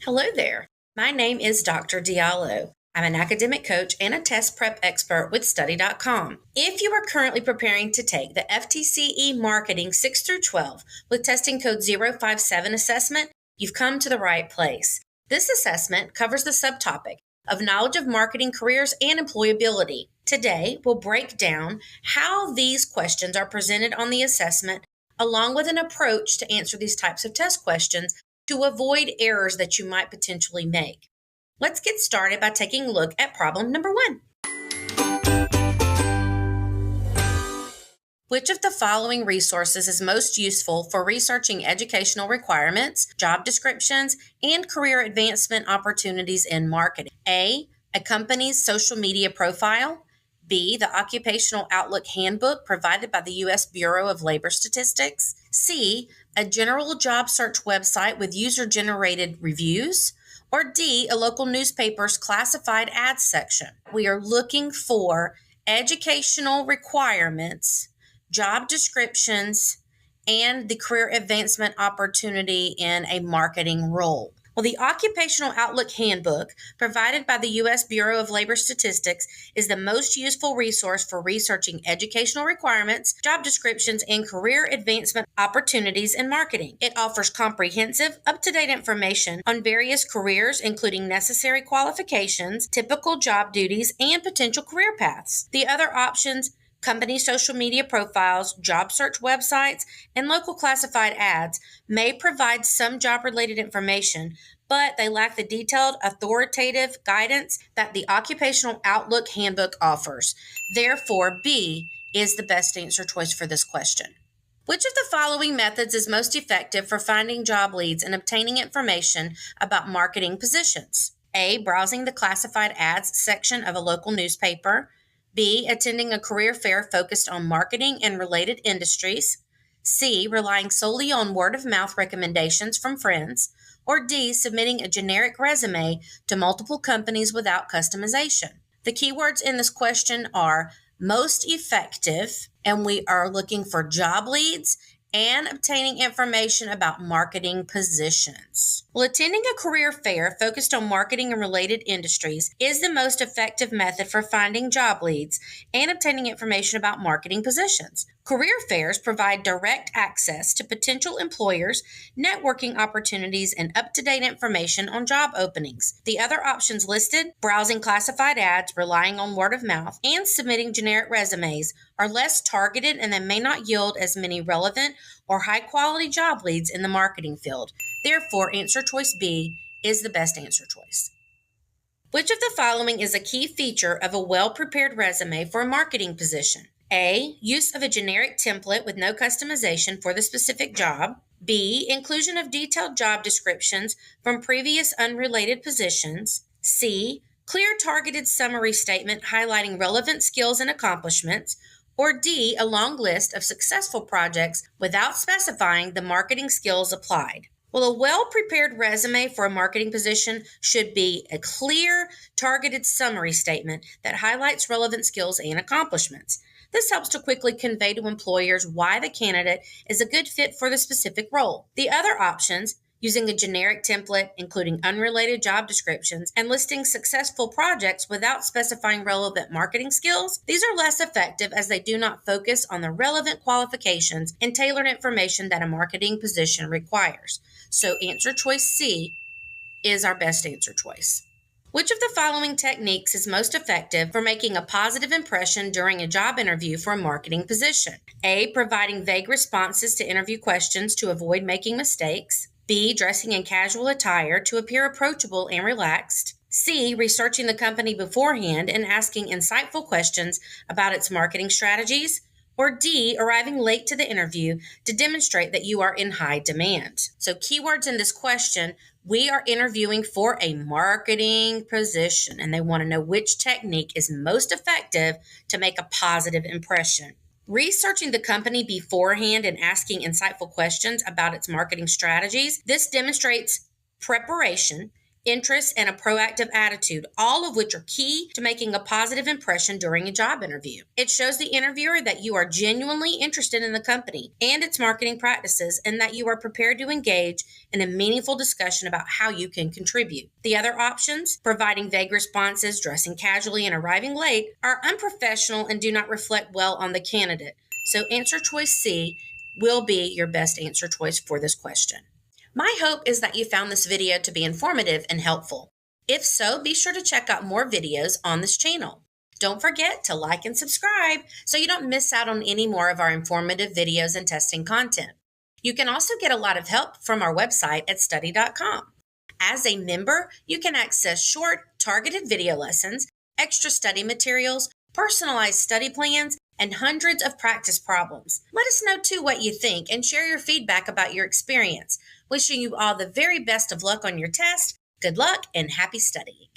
Hello there. My name is Dr. Diallo. I'm an academic coach and a test prep expert with Study.com. If you are currently preparing to take the FTCE Marketing 6 through 12 with testing code 057 assessment, you've come to the right place. This assessment covers the subtopic of knowledge of marketing careers and employability. Today, we'll break down how these questions are presented on the assessment, along with an approach to answer these types of test questions to avoid errors that you might potentially make. Let's get started by taking a look at problem number 1. Which of the following resources is most useful for researching educational requirements, job descriptions, and career advancement opportunities in marketing? A company's social media profile. B, the Occupational Outlook Handbook provided by the U.S. Bureau of Labor Statistics. C, a general job search website with user-generated reviews. Or D, a local newspaper's classified ads section. We are looking for educational requirements, job descriptions, and the career advancement opportunity in a marketing role. Well, the Occupational Outlook Handbook, provided by the U.S. Bureau of Labor Statistics, is the most useful resource for researching educational requirements, job descriptions, and career advancement opportunities in marketing. It offers comprehensive, up-to-date information on various careers, including necessary qualifications, typical job duties, and potential career paths. The other options: company social media profiles, job search websites, and local classified ads may provide some job-related information, but they lack the detailed, authoritative guidance that the Occupational Outlook Handbook offers. Therefore, B is the best answer choice for this question. Which of the following methods is most effective for finding job leads and obtaining information about marketing positions? A, browsing the classified ads section of a local newspaper. B, attending a career fair focused on marketing and related industries. C, relying solely on word-of-mouth recommendations from friends. Or D, submitting a generic resume to multiple companies without customization. The keywords in this question are most effective, and we are looking for job leads and obtaining information about marketing positions. Well, attending a career fair focused on marketing and related industries is the most effective method for finding job leads and obtaining information about marketing positions. Career fairs provide direct access to potential employers, networking opportunities, and up-to-date information on job openings. The other options listed, browsing classified ads, relying on word of mouth, and submitting generic resumes, are less targeted and they may not yield as many relevant or high-quality job leads in the marketing field. Therefore, answer choice B is the best answer choice. Which of the following is a key feature of a well-prepared resume for a marketing position? A, use of a generic template with no customization for the specific job. B, inclusion of detailed job descriptions from previous unrelated positions. C, clear targeted summary statement highlighting relevant skills and accomplishments. Or D, a long list of successful projects without specifying the marketing skills applied. Well, a well-prepared resume for a marketing position should be a clear, targeted summary statement that highlights relevant skills and accomplishments. This helps to quickly convey to employers why the candidate is a good fit for the specific role. The other options, using a generic template, including unrelated job descriptions, and listing successful projects without specifying relevant marketing skills, these are less effective as they do not focus on the relevant qualifications and tailored information that a marketing position requires. So answer choice C is our best answer choice. Which of the following techniques is most effective for making a positive impression during a job interview for a marketing position? A, providing vague responses to interview questions to avoid making mistakes. B, dressing in casual attire to appear approachable and relaxed. C, researching the company beforehand and asking insightful questions about its marketing strategies. Or D, arriving late to the interview to demonstrate that you are in high demand. So keywords in this question, we are interviewing for a marketing position, and they want to know which technique is most effective to make a positive impression. Researching the company beforehand and asking insightful questions about its marketing strategies, this demonstrates preparation. interest, and a proactive attitude, all of which are key to making a positive impression during a job interview. It shows the interviewer that you are genuinely interested in the company and its marketing practices, and that you are prepared to engage in a meaningful discussion about how you can contribute. The other options, providing vague responses, dressing casually, and arriving late, are unprofessional and do not reflect well on the candidate. So answer choice C will be your best answer choice for this question. My hope is that you found this video to be informative and helpful. If so, be sure to check out more videos on this channel. Don't forget to like and subscribe so you don't miss out on any more of our informative videos and testing content. You can also get a lot of help from our website at study.com. As a member, you can access short, targeted video lessons, extra study materials, personalized study plans, and hundreds of practice problems. Let us know too what you think and share your feedback about your experience. Wishing you all the very best of luck on your test. Good luck and happy studying.